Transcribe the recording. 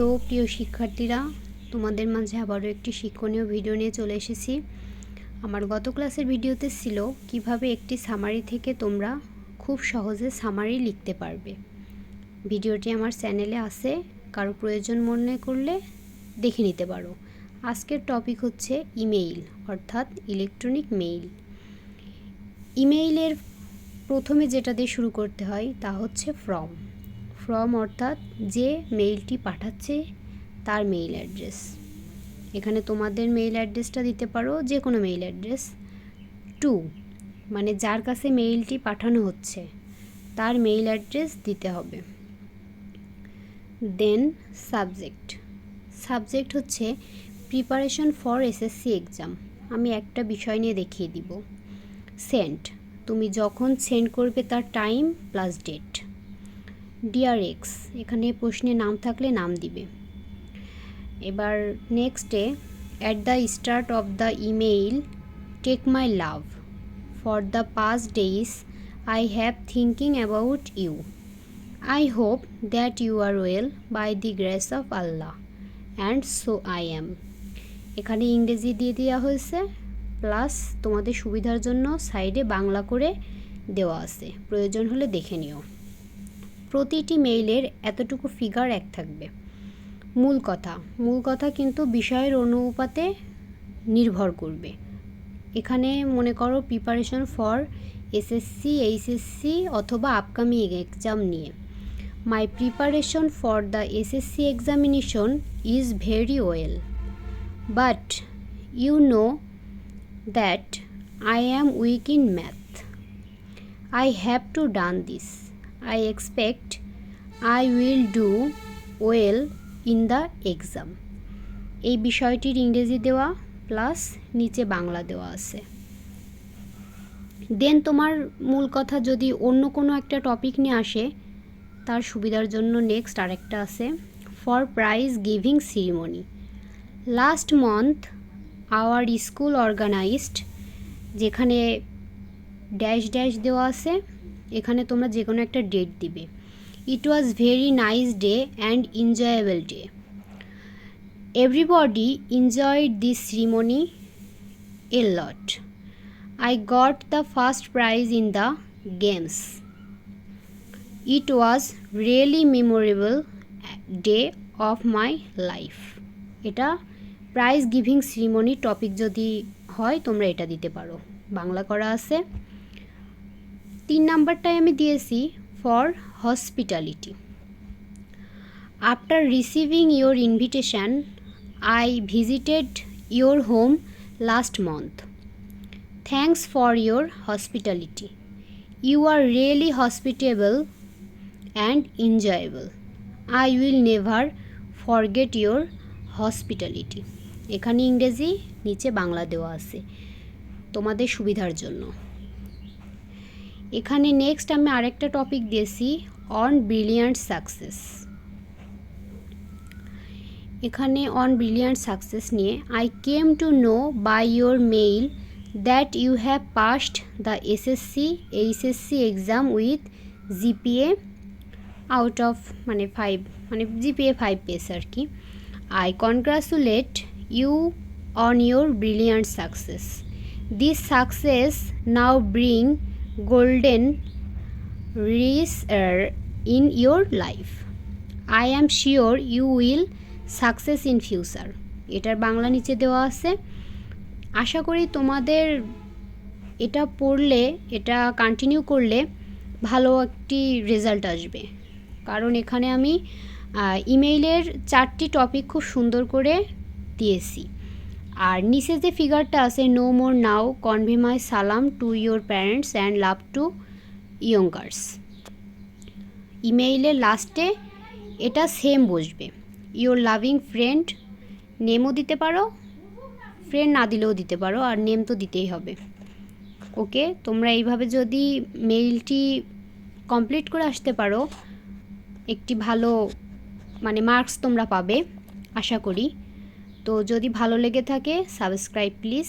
তো প্রিয় শিক্ষার্থীরা, তোমাদের মাঝে আবারও একটি শিক্ষণীয় ভিডিও নিয়ে চলে এসেছি। আমার গত ক্লাসের ভিডিওতে ছিল কিভাবে একটি সামারি থেকে তোমরা খুব সহজে সামারি লিখতে পারবে। ভিডিওটি আমার চ্যানেলে আছে, কারো প্রয়োজন মনে করলে দেখে নিতে পারো। আজকের টপিক হচ্ছে ইমেইল, অর্থাৎ ইলেকট্রনিক মেইল। ইমেইলের প্রথমে যেটা দিয়ে শুরু করতে হয় তা হচ্ছে ফ্রম অর্থাৎ যে মেইলটি পাঠাচ্ছে তার মেইল অ্যাড্রেস। এখানে তোমাদের মেইল অ্যাড্রেসটা দিতে পারো, যে কোনো মেইল অ্যাড্রেস। টু মানে যার কাছে মেইলটি পাঠানো হচ্ছে তার মেইল অ্যাড্রেস দিতে হবে। দেন সাবজেক্ট হচ্ছে প্রিপারেশন ফর এসএসসি এক্সাম। আমি একটা বিষয় নিয়ে দেখিয়ে দিব। সেন্ড, তুমি যখন সেন্ড করবে তার time plus date. Dear X, এখানে প্রশ্নে নাম থাকলে নাম দিবে। এবার নেক্সটে, at the start of the email take my love, for the past days I have thinking about you, I hope that you are well by the grace of Allah, and so I am. এখানে ইংরেজি দিয়ে দেওয়া হয়েছে, plus তোমাদের সুবিধার জন্য সাইডে বাংলা করে দেওয়া আছে, প্রয়োজন হলে দেখে নিও। প্রতিটি মেইলের এতটুকু ফিগার এক থাকবে। মূল কথা কিন্তু বিষয়ের অনুপাতে নির্ভর করবে। এখানে মনে করো প্রিপারেশন ফর এসএসসি, এইচএসসি অথবা আপকামিং এক্সাম নিয়ে। My preparation for the SSC examination is very well, but you know that I am weak in math. I have to done this. I expect I will do well in the exam. এই বিষয়টির ইংরেজি দেওয়া plus নিচে বাংলা দেওয়া আছে। দেন তোমার মূল কথা যদি অন্য কোনো একটা টপিক নিয়ে আসে তার সুবিধার জন্য নেক্সট আরেকটা আছে, for prize giving ceremony. Last month our school organized, যেখানে ড্যাশ ড্যাশ দেওয়া আছে, এখানে তোমরা যে কোনো একটা ডেট দিবে। It was very nice day and enjoyable day. Everybody enjoyed this ceremony a lot. I got the first prize in the games. It was really memorable day of my life. এটা prize giving ceremony topic যদি হয় তোমরা এটা দিতে পারো, বাংলা করা আছে। 3 নাম্বারটায় আমি দিয়েছি for hospitality. After receiving your invitation I visited your home last month. Thanks for your hospitality. You are really hospitable and enjoyable. I will never forget your hospitality. এখানে ইংরেজি, নিচে বাংলা দেওয়া আছে তোমাদের সুবিধার জন্য। এখানে নেক্সট আমি আরেকটা টপিক দিয়েছি, অন ব্রিলিয়ান্ট সাকসেস। এখানে অন ব্রিলিয়ান্ট সাকসেস নিয়ে, I came to know by your mail that you have passed the SSC HSC exam with GPA out of 5, GPA 5 পেয়েছে আর কি। I congratulate you on your brilliant success. This success now bring golden rays in your life. I am sure you will success in future. এটার বাংলা নিচে দেওয়া আছে। আশা করি তোমাদের এটা পড়লে, এটা কন্টিনিউ করলে ভালো একটি রেজাল্ট আসবে, কারণ এখানে আমি ইমেইলের 4টি টপিক খুব সুন্দর করে দিয়েছি। আর নিচে যে ফিগারটা আছে, no more now, convey my সালাম to your parents and love to youngers. ইমেইলের লাস্টে এটা সেম বসবে। ইয়োর লাভিং ফ্রেন্ড, নেমও দিতে পারো, ফ্রেন্ড না দিলেও দিতে পারো, আর নেম তো দিতেই হবে। ওকে, তোমরা এইভাবে যদি মেইলটি কমপ্লিট করে আসতে পারো, একটি ভালো মার্কস তোমরা পাবে আশা করি। তো যদি ভালো লেগে থাকে সাবস্ক্রাইব প্লিজ।